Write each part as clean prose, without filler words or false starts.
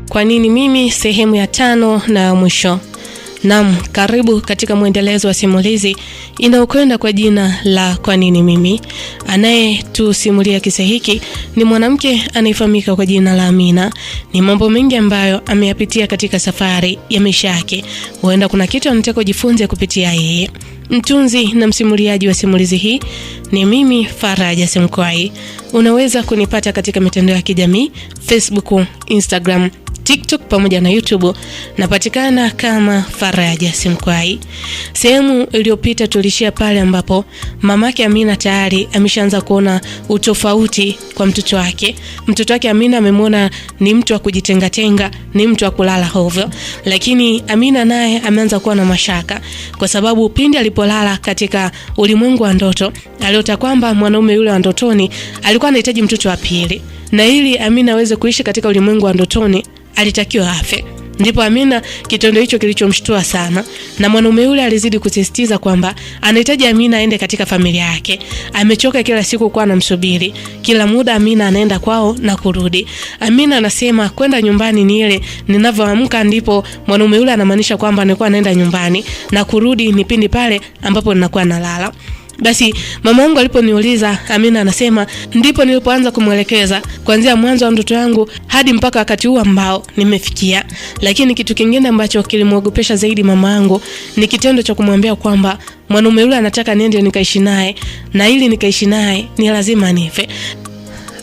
Kwa nini mimi, sehemu ya 5 na mwisho. Naam, karibu katika mwendelezo wa simulizi inayokwenda kwa jina la Kwa nini mimi. Anayetusimulia kisa hiki ni mwanamke anayefahamika kwa jina la Amina. Ni mambo mengi ambayo ameyapitia katika safari ya maisha yake. Huenda kuna kitu anataka kujifunza kupitia yeye. Mtunzi na msimuliaji wa simulizi hii ni mimi, Faraja Simkwai. Unaweza kunipata katika mitandao ya kijamii, Facebook, Instagram, TikTok pamoja na YouTube. Napatikana kama Faraja Simkwai. Sehemu iliyopita tulishia pale ambapo mamake Amina tayari ameshaanza kuona utofauti kwa mtoto wake. Mtoto wake Amina amemwona ni mtu wa kujitenga, ni mtu wa kulala hovyo. Lakini Amina naye ameanza kuwa na mashaka kwa sababu pindi alipolala katika ulimwengu wa ndoto, aliota kwamba mwanaume yule wa ndotoni alikuwa anahitaji mtoto wa pili. Na ili Amina aweze kuishi katika ulimwengu wa ndotoni, alitakiwa afe. Ndipo Amina kitendo hicho kilichomshtua sana, na mwanaume yule alizidi kusisitiza kwamba anahitaji Amina aende katika familia yake. Amechoka kila siku kwa anamsubiri. Kila muda Amina anaenda kwao na kurudi. Amina anasema kwenda nyumbani ni ile ninavyoamka, ndipo mwanaume yule anamaanisha kwamba anakuwa anaenda nyumbani, na kurudi ni pindi pale ambapo ninakuwa nalala. Basi mama yangu aliponiuliza, Amina anasema ndipo nilipoanza kumwelekeza kuanzia mwanzo wa ndoto yangu hadi mpaka wakati huu ambao nimefikia. Lakini kitu kingine ambacho kilimwogopesha zaidi mama yangu ni kitendo cha kumwambia kwamba mwanaume yule anataka niende nikaishi naye, na ili nikaishi naye ni lazima nife.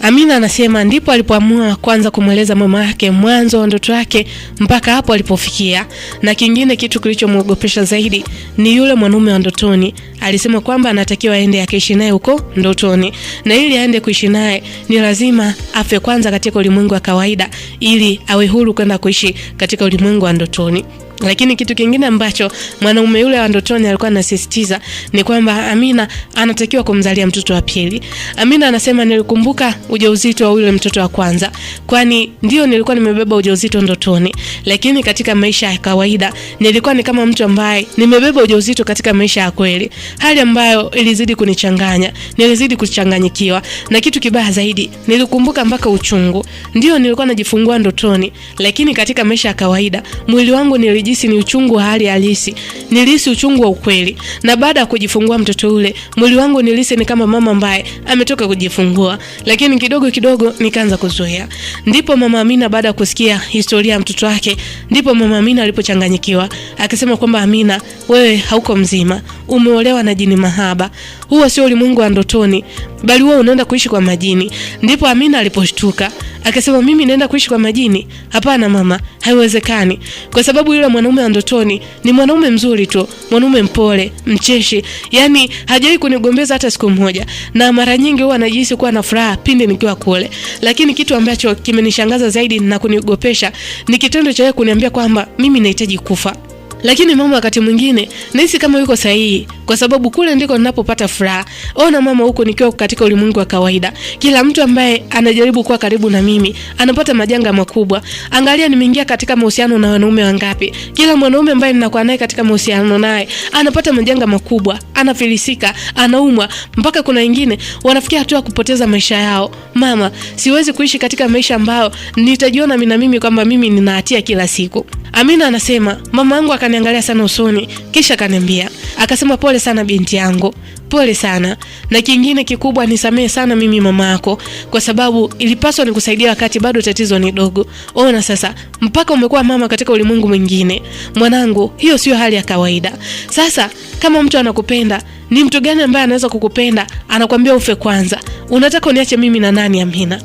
Amina anasema ndipo alipoamua kwanza kumweleza mama yake mwanzo wa ndoto yake mpaka hapo alipofikia. Na kingine kitu kilichomwogopesha zaidi ni yule mwanaume wa ndotoni. Alisema kwamba anatakiwa aende akaishi naye huko ndotoni, na ili aende kuishi naye ni lazima afe kwanza katika ulimwengu wa kawaida ili awe huru kwenda kuishi katika ulimwengu wa ndotoni. Lakini kitu kingine ambacho mwanaume yule wa ndotoni alikuwa anasisitiza ni kwamba Amina anatakiwa kumzalia mtoto wa pili. Amina anasema nilikumbuka ujauzito wa yule mtoto wa kwanza, kwani ndio nilikuwa nimebeba ujauzito ndotoni, lakini katika maisha ya kawaida nilikuwa ni kama mtu ambaye nimebeba ujauzito katika maisha ya kweli, hali ambayo ilizidi kunichanganya, nilizidi kuchanganyikiwa, na kitu kibaya zaidi nilikumbuka mpaka uchungu. Ndio nilikuwa najifungua ndotoni, lakini katika maisha ya kawaida mwili wangu nilijisi ni uchungu wa hali halisi, nilihisi uchungu wa ukweli. Na baada ya kujifungua mtoto ule, mwili wangu nilihisi ni kama mama ambaye ametoka kujifungua, lakini kidogo kidogo nikaanza kuzoea. Ndipo mama Amina baada ya kusikia historia ya mtoto wake, ndipo mama Amina alipochanganyikiwa, akasema kwamba Amina, wewe hauko mzima, umeolewa na jini mahaba. Huo sio ulimwengu wa ndotoni, bali wewe unaenda kuishi kwa majini. Ndipo Amina aliposhtuka, akasema mimi naenda kuishi kwa majini? Hapana mama, haiwezekani. Kwa sababu yule mwanaume wa ndotoni ni mwanaume mzuri tu, mwanaume mpole, mcheshi, yani hajawahi kunigombeza hata siku moja, na mara nyingi huwa anajihisi kuwa na furaha pindi nikiwa kule. Lakini kitu ambacho kimenishangaza zaidi na kunigopesha ni kitendo cha yeye kuniambia kwamba mimi nahitaji kufa. Lakini mama wakati mwingine nahisi kama yuko sahihi, kwa sababu kule ndiko ninapopata furaha. Ona mama, huko nikiwa katika ulimwengu wa kawaida, kila mtu ambaye anajaribu kuwa karibu na mimi anapata majanga makubwa. Angalia nimeingia katika mahusiano na wanaume wangapi. Kila mwanaume ambaye ninakuwa naye katika mahusiano naye anapata majanga makubwa, anafilisika, anaumwa, mpaka kuna wengine wanafikia hatua kupoteza maisha yao. Mama, siwezi kuishi katika maisha ambayo nitajiona mimi kwamba mimi nina hatia kila siku. Amina anasema mama yangu akaniangalia sana usoni, kisha akaniambia, akasema pole sana binti yangu, pole sana. Na kingine kikubwa, nisamehe sana mimi mama yako, kwa sababu ilipaswa nikusaidia wakati bado tatizo ni dogo. Ona sasa mpaka umekuwa mama katika ulimwengu mwingine. Mwanangu, hiyo sio hali ya kawaida. Sasa kama mtu anakupenda, ni mtu gani ambaye anaweza kukupenda anakuambia ufe kwanza? Unataka uniache mimi na nani Amina?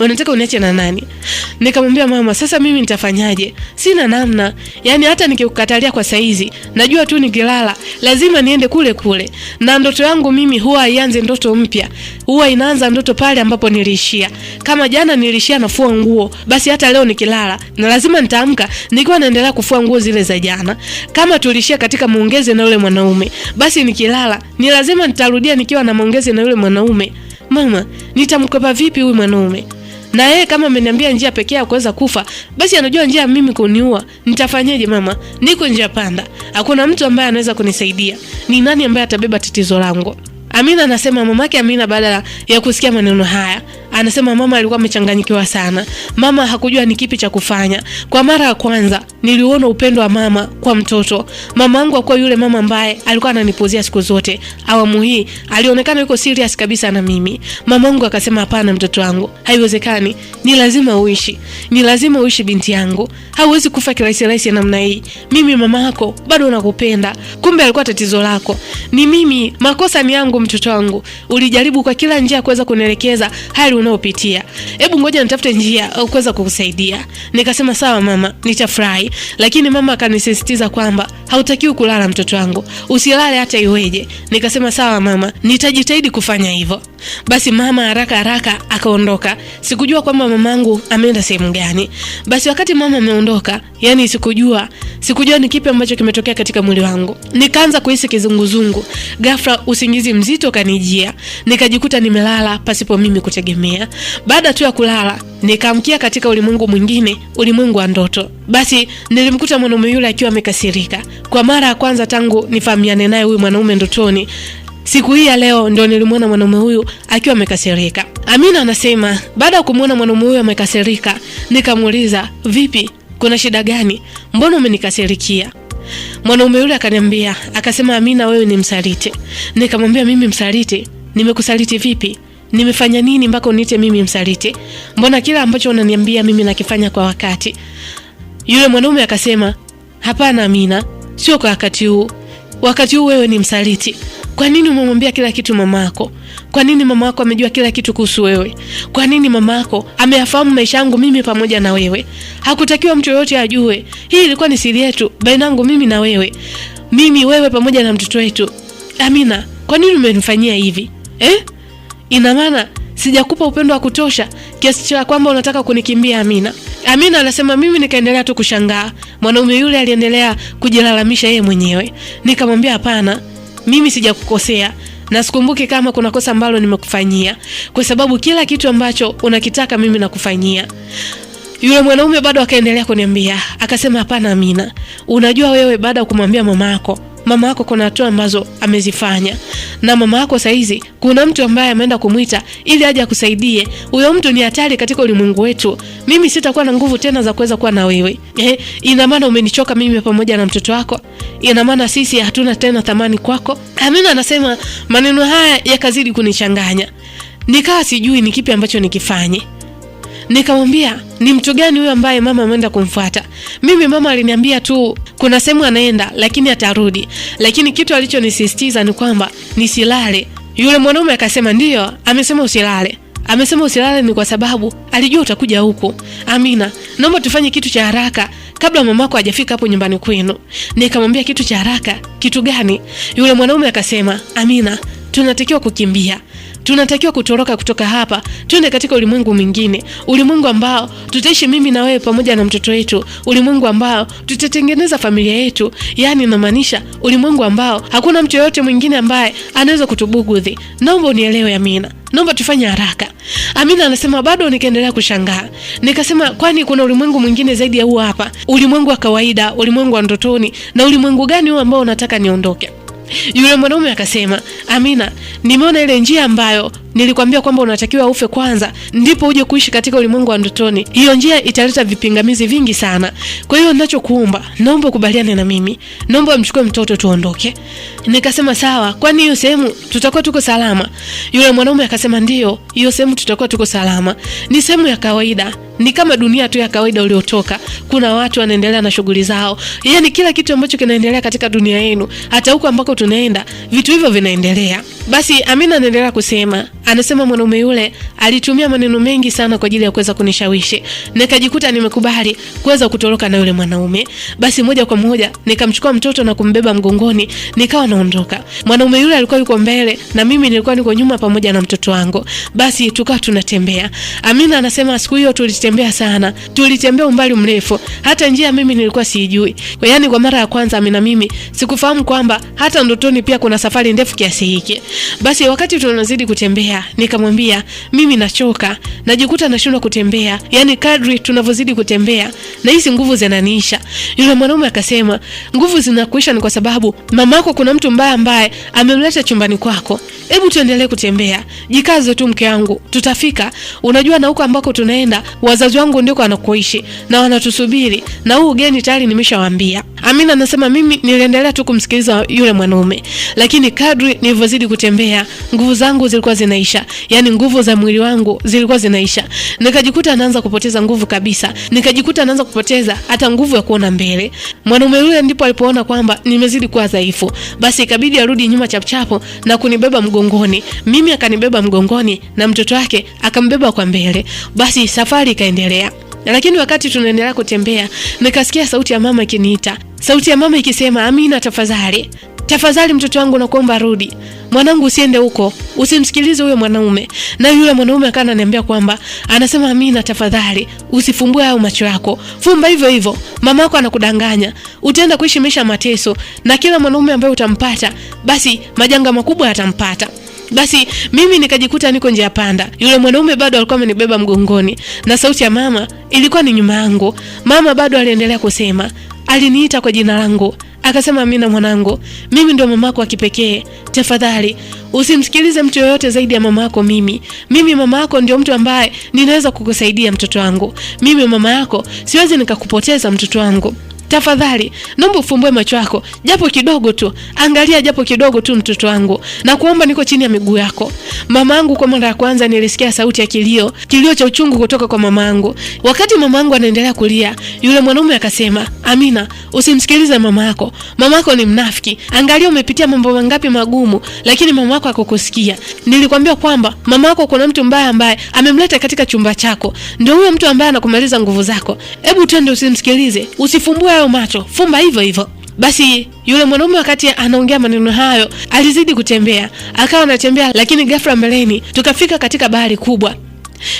Unataka uniache na nani? Nikamwambia mama, sasa mimi nitafanyaje? Sina namna. Yani hata nikikukatalia kwa saizi, najua tu nikilala lazima niende kule kule. Na ndoto yangu mimi huwa ianze ndoto mpya. Huwa inaanza ndoto pale ambapo niliishia. Kama jana nilishia nafua nguo, basi hata leo nikilala na lazima nitaamka nikiwa naendelea kufua nguo zile za jana. Kama tulishia katika maongezi na yule mwanaume, basi nikilala ni lazima nitarudia nikiwa na maongezi na yule mwanaume. Mama, nitamkwepa vipi huyu mwanaume? Na yeye kama ameniambia njia pekee ya kuweza kufa, basi anajua njia ya mimi kuniua. Nitafanyaje mama? Niko njia panda. Hakuna mtu ambaye anaweza kunisaidia. Ni nani ambaye atabeba tatizo langu? Amina anasema mamake Amina baada ya kusikia maneno haya, anasema mama alikuwa amechanganyikiwa sana. Mama hakujua ni kipi cha kufanya. Kwa mara ya kwanza niliona upendo wa mama kwa mtoto. Mama yangu kwa yule mama ambaye alikuwa ananipozea siku zote, awamu hii alionekana yuko serious kabisa na mimi. Mama yangu akasema hapana mtoto wangu, haiwezekani. Ni lazima uishi. Ni lazima uishi binti yangu. Hauwezi kufa kirahisi namna hii. Mimi mama yako bado nakupenda. Kumbe alikuwa tatizo lako. Ni mimi, makosa ni yangu mtoto wangu. Ulijaribu kwa kila njia kuweza kunielekeza hali unaopitia. Hebu ngoja nitafute njia au kuweza kukusaidia. Nikasema sawa mama, nitafurahi. Lakini mama akanisisitiza kwamba hautakiwi kulala mtoto wangu. Usilale hata iweje. Nikasema sawa mama, nitajitahidi kufanya hivyo. Basi mama haraka akaondoka. Sikujua kwamba mamangu ameenda sehemu gani. Basi wakati mama ameondoka, yani sikujua ni kipi ambacho kimetokea katika mwili wangu. Nikaanza kuhisi kizunguzungu. Ghafla usingizi mzito kanijia. Nikajikuta nimelala pasipo mimi kutegemea. Baada tu ya kulala, nikaamkia katika ulimwengu mwingine, ulimwengu wa ndoto. Basi nilimkuta mwanaume yule akiwa amekasirika. Kwa mara ya kwanza tangu nifahamiane naye huyu mwanaume ndotoni, siku hii ya leo ndio nilimwona mwanaume huyu akiwa amekasirika. Amina anasema baada ya kumuona mwanaume huyu amekasirika, nikamuuliza, "Vipi? Kuna shida gani? Mbona umenikasirikia?" Mwanaume yule akaniambia, akasema, "Amina, wewe ni msaliti." Nikamwambia, "Mimi msaliti? Nimekusaliti vipi? Nimefanya nini mpaka uniite mimi msaliti? Mbona kila ambacho unaniambia mimi nakifanya kwa wakati?" Yule mwanaume akasema, "Hapana Amina, sio kwa wakati huu. Wakati huu wewe ni msaliti. Kwa nini umemwambia kila kitu mamako? Kwa nini mamako amejua kila kitu kuhusu wewe? Kwa nini mamako ameyafahamu maisha yangu mimi pamoja na wewe? Hakutakiwa mtu yote ajue. Hii ilikuwa ni siri yetu baina yangu mimi na wewe. Mimi, wewe pamoja na mtoto wetu. Amina, kwa nini umenifanyia hivi? Ina maana sijakupa upendo wa kutosha kiasi cha kwamba unataka kunikimbia Amina?" Amina anasema mimi nikaendelea tu kushangaa. Mwanaume yule aliendelea kujilalamisha yeye mwenyewe. Nikamwambia, "Hapana, mimi sijakukosea na sikumbuki kama kuna kosa ambalo nimekufanyia, kwa sababu kila kitu ambacho unakitaka mimi nakufanyia." Yule mwanaume bado akaendelea kuniambia, akasema, "Hapana Amina, unajua wewe baada ya kumwambia mama yako kuna hatua ambazo amezifanya, na mama yako saizi kuna mtu ambaye ameenda kumuita ili aje akusaidie. Huyo mtu ni hatari katika ulimwengu wetu. Mimi sitakuwa na nguvu tena za kuweza kuwa na wewe. Ina maana umenichoka mimi pamoja na mtoto wako? Ina maana sisi hatuna tena thamani kwako?" Amina anasema maneno haya yakazidi kunichanganya. Nikawa sijui ni kipi ambacho nikifanye. Nikamwambia, "Ni mtu gani huyo ambaye mama ameenda kumfuata? Mimi mama aliniambia tu kuna sehemu anaenda lakini atarudi. Lakini kitu alichonisisitiza ni kwamba nisilale." Yule mwanaume akasema, "Ndio, amesema usilale. Amesema usilale ni kwa sababu alijua utakuja huku. Amina, naomba tufanye kitu cha haraka kabla mamako hajafika hapo nyumbani kwenu." Nikamwambia, "Kitu cha haraka? Kitu gani?" Yule mwanaume akasema, "Amina, tunatakiwa kukimbia. Tunatakiwa kutoroka kutoka hapa, twende katika ulimwengu mwingine, ulimwengu ambao tutaishi mimi na wewe pamoja na mtoto wetu, ulimwengu ambao tutatengeneza familia yetu, yani inamaanisha ulimwengu ambao hakuna mtu yote mwingine ambaye anaweza kutubugudhi. Naomba unielewe Amina, naomba tufanye haraka." Amina anasema bado nikaendelea kushangaa. Nikasema, "Kwani kuna ulimwengu mwingine zaidi ya huu hapa? Ulimwengu wa kawaida, ulimwengu wa ndotoni, na ulimwengu gani huu ambao unataka niondoke?" Yule mwanaume akasema, "Amina, nimeona ile njia ambayo nilikwambia kwamba unatakiwa ufe kwanza ndipo uje kuishi katika ulimwengu wa ndotoni. Hiyo njia italeta vipingamizi vingi sana. Kwa hiyo ninachokuomba, naomba kubaliane na mimi. Naomba mchukue mtoto tuondoke." Nikasema, "Sawa, kwani hiyo sehemu tutakuwa tuko salama?" Yule mwanaume akasema, "Ndio, hiyo sehemu tutakuwa tuko salama. Ni sehemu ya kawaida. Ni kama dunia tu ya kawaida uliotoka. Kuna watu wanaendelea na shughuli zao. Yaani kila kitu ambacho kinaendelea katika dunia yenu, hata huko ambako tunaenda, vitu hivyo vinaendelea." Basi Amina anaendelea kusema, anasema mwanaume yule alitumia maneno mengi sana kwa ajili ya kuweza kunishawishi. Nikajikuta nimekubali kuweza kutoroka na yule mwanaume. Basi moja kwa moja nikamchukua mtoto na kumbeba mgongoni, nikawa naondoka. Mwanaume yule alikuwa yuko mbele na mimi nilikuwa niko nyuma pamoja na mtoto wangu. Basi tukawa tunatembea. Amina anasema siku hiyo tulitembea sana. Tulitembea umbali mrefu. Hata njia mimi nilikuwa siijui. Yaani kwa mara ya kwanza mimi sikufahamu kwamba hata ndotoni pia kuna safari ndefu kiasi hiki. Basi wakati tunazidi kutembea, nikamwambia mimi nachoka, najikuta nashindwa kutembea. Yaani kadri tunavyozidi kutembea na hizi nguvu zinaniisha. Yule mwanaume akasema, nguvu zinakuisha ni kwa sababu mamako kuna mtu mbaya ambaye amemleta chumbani kwako. Hebu tuendelee kutembea. Jikaze tu mke wangu, tutafika. Unajua na huko ambako tunaenda wazazi wangu ndiko wanakoishi na wanatusubiri, na huu ugeni tayari nimeshawaambia. Amina anasema mimi niliendelea tu kumsikiliza yule mwanaume, lakini kadri nilivyozidi kutembea nguvu zangu zilikuwa zinaisha. Yaani nguvu za mwili wangu zilikuwa zinaisha. Nikajikuta naanza kupoteza nguvu kabisa. Nikajikuta naanza kupoteza hata nguvu ya kuona mbele. Mwanaume yule ndipo alipoona kwamba nimezidi kuwa dhaifu. Basi ikabidi arudi nyuma chapchapo na kunibeba mgongoni. Mimi akanibeba mgongoni na mtoto wake akambeba kwa mbele. Basi safari ikaendelea. Lakini wakati tunaendelea kutembea, nikasikia sauti ya mama ikiniita. Sauti ya mama ikisema, Amina tafadhali. Tafadhali mtoto wangu nakuomba rudi. Mwanangu usiende huko. Usimsikilize huyo mwanaume. Na yule mwanaume akana ananiambia kwamba anasema Amina tafadhali usifumbue hayo macho yako. Fumba hivyo hivyo. Mamako anakudanganya. Utaenda kuishi maisha mateso na kila mwanaume ambaye utampata basi majanga makubwa yatampata. Basi mimi nikajikuta niko njia panda. Yule mwanaume bado alikuwa amenibeba mgongoni na sauti ya mama ilikuwa ni nyuma yangu. Mama bado aliendelea kusema. Aliniita kwa jina langu. Akasema, Amina mwanangu, mimi ndio mamako wa kipekee. Tafadhali usimsikilize mtu yoyote zaidi ya mamako mimi. Mimi mama yako ndio mtu ambaye ninaweza kukusaidia mtoto wangu. Mimi mama yako siwezi nikakupoteza mtoto wangu. Tafadhali naomba ufumbue macho yako japo kidogo tu. Angalia japo kidogo tu mtoto wangu. Na kuomba niko chini ya miguu yako. Mamangu kwa mara ya kwanza nilisikia sauti ya kilio cha uchungu kutoka kwa mamangu. Wakati mamangu anaendelea kulia, yule mwanaume akasema, Amina, usimsikilize mamako. Mamako ni mnafiki. Angalia umepitia mambo mangapi magumu, lakini mamako hakukusikia. Nilikwambia kwamba mamako kuna mtu mbaya ambaye amemleta katika chumba chako. Ndio huyo mtu ambaye anakumaliza nguvu zako. Hebu twende usimsikilize. Usifumbue hayo macho. Fumba hivyo hivyo. Basi yule mwanaume wakati anaongea maneno hayo alizidi kutembea. Akawa anatembea lakini ghafla mbeleni tukafika katika bahari kubwa.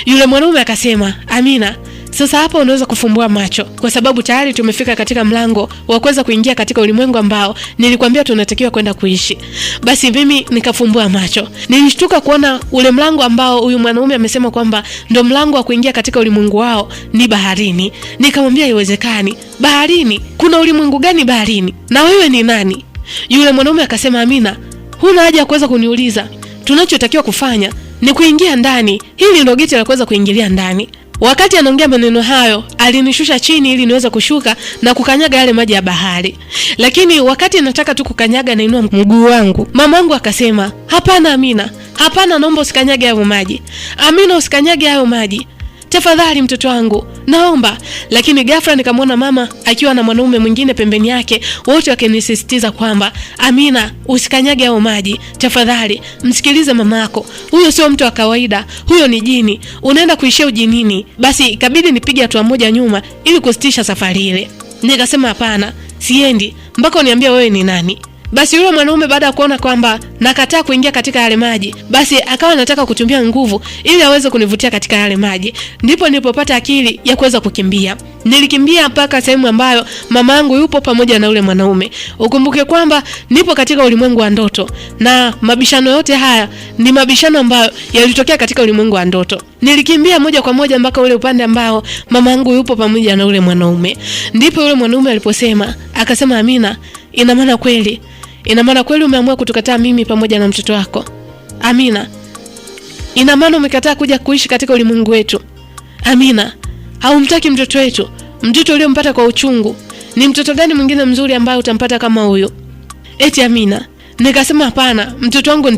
Yule mwanaume akasema, Amina, sasa hapa unaweza kufumbua macho kwa sababu tayari tumefika katika mlango wa kuweza kuingia katika ulimwengu ambao nilikwambia tunatakiwa kwenda kuishi. Basi mimi nikafumbua macho. Nilishtuka kuona ule mlango ambao huyu mwanaume amesema kwamba ndio mlango wa kuingia katika ulimwengu wao ni baharini. Nikamwambia haiwezekani. Baharini? Kuna ulimwengu gani baharini? Na wewe ni nani? Yule mwanaume akasema, Amina, huna haja ya kuweza kuniuliza. Tunachotakiwa kufanya ni kuingia ndani. Hili ndio geti la kuweza kuingilia ndani. Wakati anaongea maneno hayo, alinishusha chini ili niweze kushuka na kukanyaga yale maji ya bahari. Lakini wakati nataka tu kukanyaga na inua mguu wangu, mamangu akasema, hapana Amina, hapana, naomba usikanyage hayo maji. Amina, usikanyage hayo maji. Tafadhali mtoto wangu, naomba. Lakini ghafla nikamwona mama akiwa na mwanaume mwingine pembeni yake, wote wakinisisitiza kwamba, Amina, usikanyage hayo maji. Tafadhali, msikilize mamako. Huyo sio mtu wa kawaida, huyo ni jini. Unaenda kuishia ujinini. Basi ikabidi nipige hatua moja nyuma ili kusitisha safari ile. Nikasema hapana, siendi mpaka uniambie wewe ni nani. Basi yule mwanaume baada ya kuona kwamba nakataa kuingia katika yale maji, basi akawa anataka kutumia nguvu ili aweze kunivutia katika yale maji. Ndipo nilipopata akili ya kuweza kukimbia. Nilikimbia mpaka sehemu ambayo mamangu yupo pamoja na yule mwanaume. Ukumbuke kwamba nipo katika ulimwengu wa ndoto na mabishano yote haya ni mabishano ambayo yalitokea katika ulimwengu wa ndoto. Nilikimbia moja kwa moja mpaka ule upande ambao mamangu yupo pamoja na yule mwanaume. Ndipo yule mwanaume aliposema, akasema, Amina, ina maana kweli umeamua kutukataa mimi pamoja na mtoto wako. Amina, ina maana umekataa kuja kuishi katika ulimwengu wetu. Amina, haumtaki mtoto wetu, mtoto uliompata kwa uchungu. Ni mtoto gani mwingine mzuri ambaye utampata kama huyo? Eti Amina. Nikasema hapana, mtoto wangu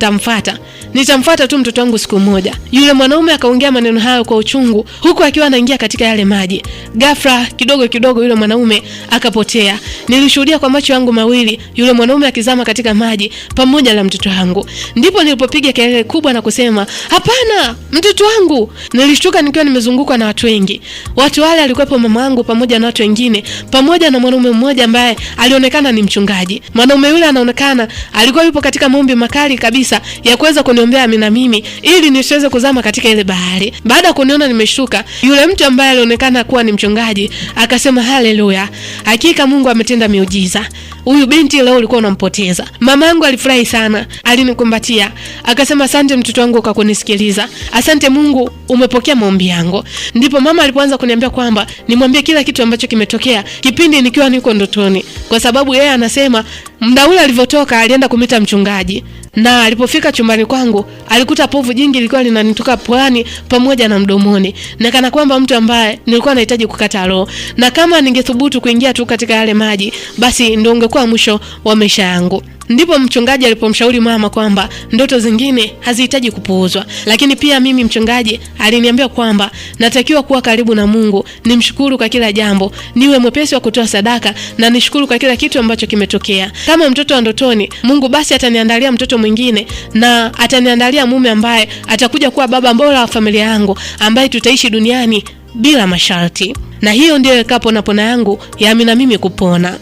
nitamfuata tu mtoto wangu siku moja. Yule mwanaume akaongea maneno hayo kwa uchungu huku akiwa anaingia katika yale maji. Ghafla kidogo yule mwanaume akapotea. Nilishuhudia kwa macho yangu mawili yule mwanaume akizama katika maji pamoja na mtoto wangu. Ndipo nilipopiga kelele kubwa na kusema, hapana, mtoto wangu. Nilishtuka nikiwa nimezungukwa na watu wengi. Watu wale alikuwepo mama yangu pamoja na watu wengine, pamoja na mwanaume mmoja ambaye alionekana ni mchungaji. Mwanaume yule anaonekana alikuwa yupo katika maombi makali kabisa ya kuweza kuniombea mimi na mimi ili nisiweze kuzama katika ile bahari. Baada ya kuniona nimeshuka, yule mtu ambaye alionekana kuwa ni mchungaji akasema, haleluya, hakika Mungu ametenda miujiza. Huyu binti leo ulikuwa unampoteza. Mamangu alifurahi sana, alinikumbatia, akasema, asante mtoto wangu kwa kunisikiliza. Asante Mungu, umepokea maombi yangu. Ndipo mama alipoanza kuniambia kwamba nimwambie kila kitu ambacho kimetokea kipindi nikiwa niko ndotoni, kwa sababu yeye anasema muda ule alivyotoka alienda kumita mchungaji, na alipofika chumbani kwangu alikuta povu jingi lilikuwa linanitoka puani pamoja na mdomoni, na kana kwamba mtu ambaye nilikuwa nahitaji kukata roho, na kama ningethubutu kuingia tu katika yale maji basi ndio ungekuwa mwisho wa maisha yangu. Ndipo mchungaji alipomshauri mama kwamba ndoto zingine hazihitaji kupuuzwa, lakini pia mimi mchungaji aliniambia kwamba natakiwa kuwa karibu na Mungu, nimshukuru kwa kila jambo, niwe mwepesi wa kutoa sadaka na nishukuru kwa kila kitu ambacho kimetokea. Kama mtoto wa ndotoni, Mungu basi ataniandalia mtoto mwingine na ataniandalia mume ambaye atakuja kuwa baba bora wa familia yangu, ambaye tutaishi duniani bila masharti. Na hiyo ndio ikapo na pona yangu ya mimi na mimi kupona.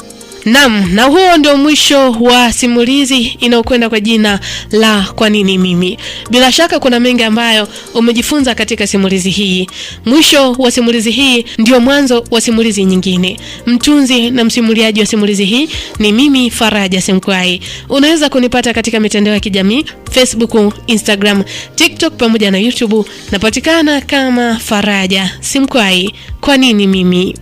Naam, na huo ndio mwisho wa simulizi inayokwenda kwa jina la Kwa Nini Mimi. Bila shaka kuna mengi ambayo umejifunza katika simulizi hii. Mwisho wa simulizi hii ndio mwanzo wa simulizi nyingine. Mtunzi na msimuliaji wa simulizi hii ni mimi, Faraja Simkwai. Unaweza kunipata katika mitandao ya kijamii, Facebook, Instagram, TikTok pamoja na YouTube. Napatikana kama Faraja Simkwai. Kwa Nini Mimi.